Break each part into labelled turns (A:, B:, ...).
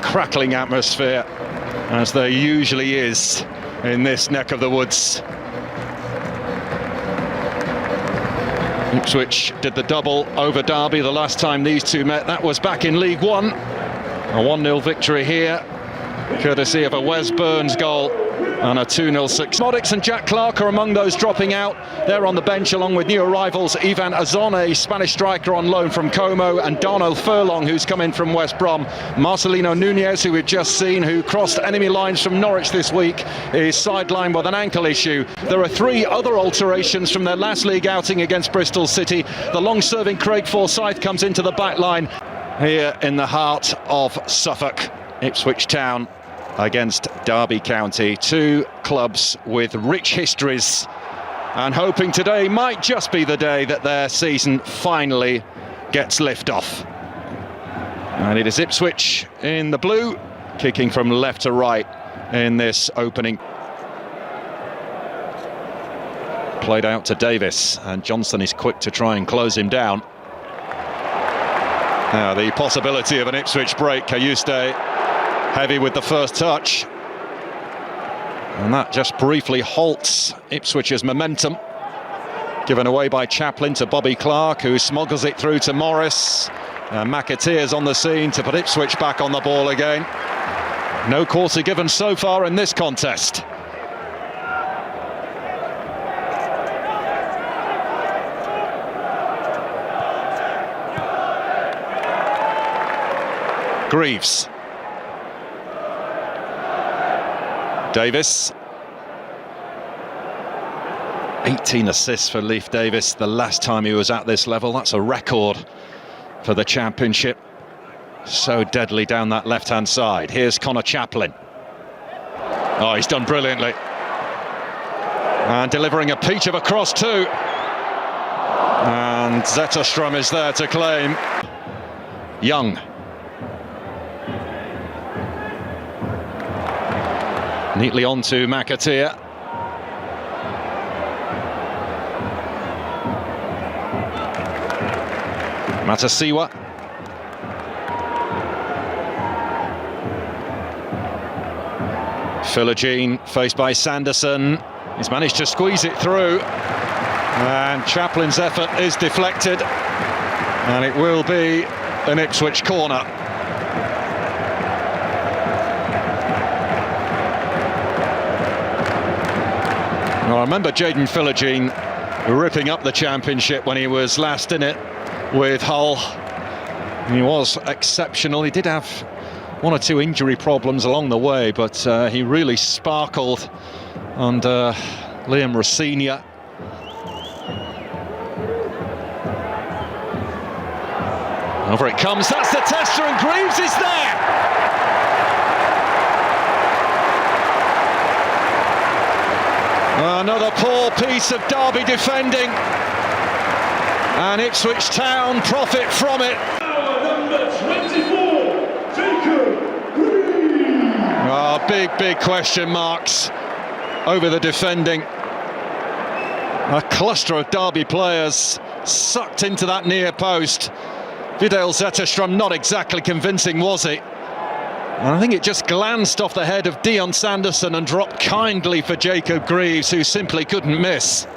A: Crackling atmosphere, as there usually is in this neck of the woods. Ipswich did the double over Derby the last time these two met. That was back in League One. A 1-0 victory here, courtesy of a Wes Burns goal and a 2-0 success. Moddix and Jack Clark are among those dropping out. They're on the bench along with new arrivals Ivan Azone, Spanish striker on loan from Como, and Darnell Furlong, who's come in from West Brom. Marcelino Nunez, who we've just seen, who crossed enemy lines from Norwich this week, is sidelined with an ankle issue. There are 3 other alterations from their last league outing against Bristol City. The long-serving Craig Forsyth comes into the back line here in the heart of Suffolk. Ipswich Town against Derby County, 2 clubs with rich histories, and hoping today might just be the day that their season finally gets lift-off. And it is Ipswich in the blue, kicking from left to right in this opening. Played out to Davis, and Johnson is quick to try and close him down. Now the possibility of an Ipswich break. Cayuste heavy with the first touch, and that just briefly halts Ipswich's momentum. Given away by Chaplin to Bobby Clark, who smuggles it through to Morris. McAteer's on the scene to put Ipswich back on the ball again. No quarter given so far in this contest. Greaves. Davis. 18 assists for Leif Davis the last time he was at this level. That's a record for the Championship. So deadly down that left-hand side. Here's Connor Chaplin. Oh, he's done brilliantly. And delivering a peach of a cross too. And Zetterstrom is there to claim. Young. Neatly on to McAteer. Matasiwa. Philogene faced by Sanderson. He's managed to squeeze it through. And Chaplin's effort is deflected. And it will be an Ipswich corner. Well, I remember Jayden Philogene ripping up the Championship when he was last in it with Hull. He was exceptional. He did have 1 or 2 injury problems along the way, but he really sparkled under Liam Rossignol. Over it comes, that's the tester, and Greaves is there! Another poor piece of Derby defending, and Ipswich Town profit from it.
B: Number 24, Jacob Greaves.
A: Big question marks over the defending. A cluster of Derby players sucked into that near post. Vidal Zetterstrom not exactly convincing, was he? And I think it just glanced off the head of Dion Sanderson and dropped kindly for Jacob Greaves, who simply couldn't miss.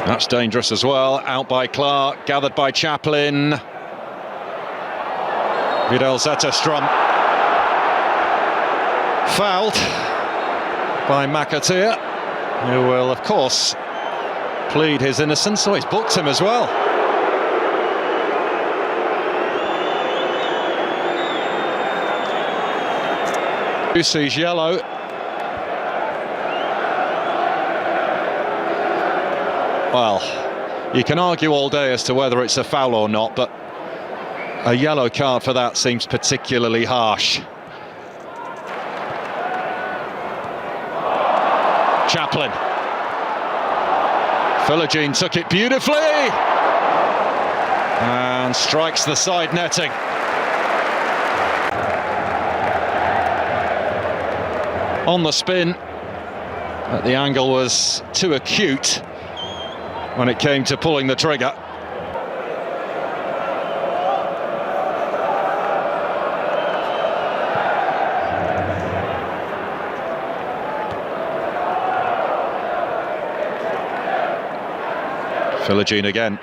A: That's dangerous as well. Out by Clark, gathered by Chaplin. Vidal Zetterstrom. Fouled by McAteer, who will, of course, plead his innocence, so he's booked him as well. Who sees yellow? Well, you can argue all day as to whether it's a foul or not, but a yellow card for that seems particularly harsh. Chaplin. Philogene took it beautifully and strikes the side netting. On the spin, but the angle was too acute, when it came to pulling the trigger. Philogene again.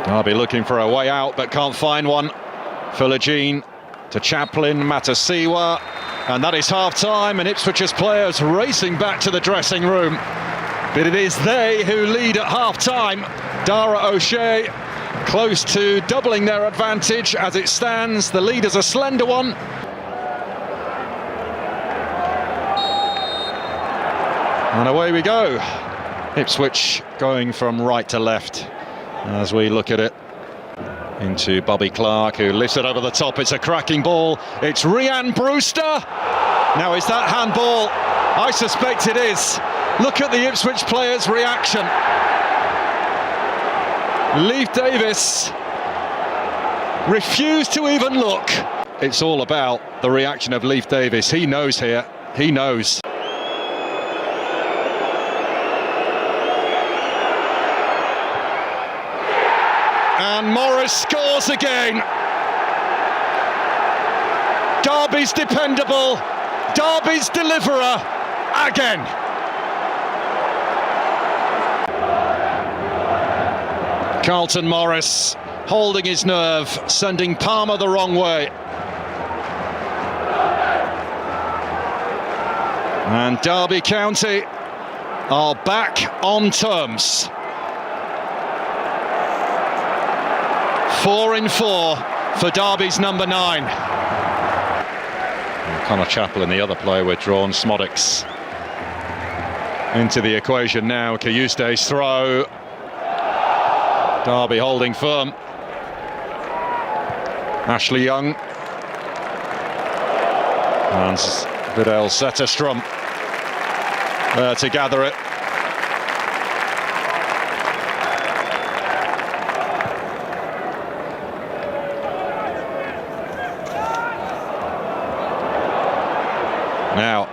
A: Derby looking for a way out but can't find one. Philogene to Chaplin, Matasiwa, and that is half-time, and Ipswich's players racing back to the dressing room. But it is they who lead at half-time. Dara O'Shea close to doubling their advantage as it stands. The lead is a slender one. And away we go. Ipswich going from right to left as we look at it. Into Bobby Clark, who lifts it over the top. It's a cracking ball. It's Rhian Brewster. Now, is that handball? I suspect it is. Look at the Ipswich players' reaction. Leif Davis refused to even look. It's all about the reaction of Leif Davis. He knows here. He knows. And Morris scores again. Derby's dependable. Derby's deliverer again. Carlton Morris holding his nerve, sending Palmer the wrong way. And Derby County are back on terms. 4 in 4 for Derby's number 9. And Connor Chaplin, the other player withdrawn. Smodics into the equation now. Kayuste's throw. Derby holding firm. Ashley Young. And Vidal Zetterstrom there to gather it. Now,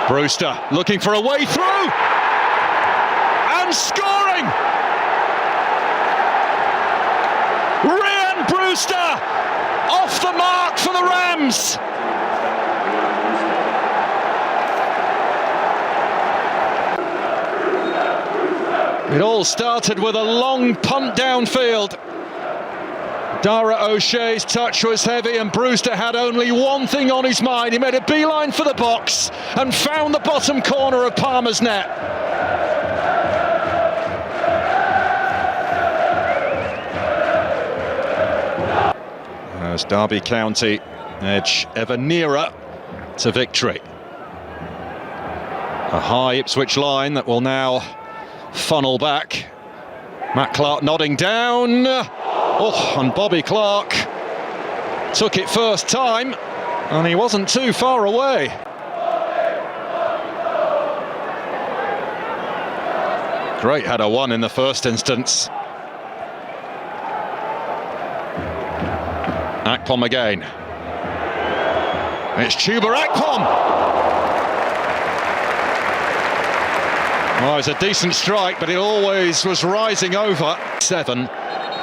A: Brewster looking for a way through and scoring! Rhian Brewster off the mark for the Rams! It all started with a long punt downfield. Dara O'Shea's touch was heavy and Brewster had only one thing on his mind. He made a beeline for the box and found the bottom corner of Palmer's net. As Derby County edge ever nearer to victory. A high Ipswich line that will now funnel back. Matt Clark nodding down. Oh, and Bobby Clark took it first time, and he wasn't too far away. Great header one in the first instance. Akpom again. It's Chuba Akpom. Oh, it's a decent strike, but it always was rising over. 7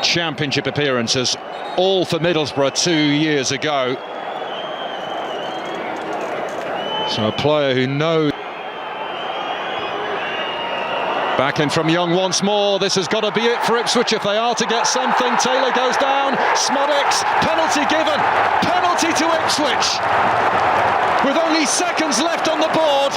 A: championship appearances, all for Middlesbrough 2 years ago. So a player who knows. Back in from Young once more. This has got to be it for Ipswich if they are to get something. Taylor goes down. Smodics, penalty given. Penalty to Ipswich. With only seconds left on the board.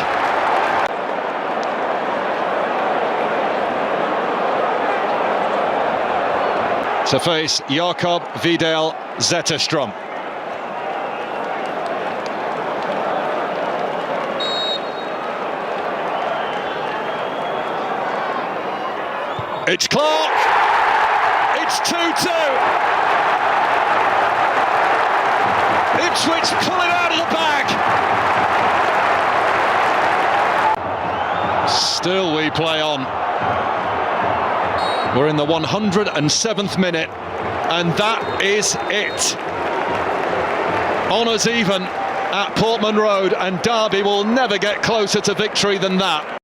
A: To face Jakob Vidal Zetterstrom. It's Clark. It's 2-2. Ipswich pull it out of the bag. Still we play on. We're in the 107th minute, and that is it. Honours even at Portman Road, and Derby will never get closer to victory than that.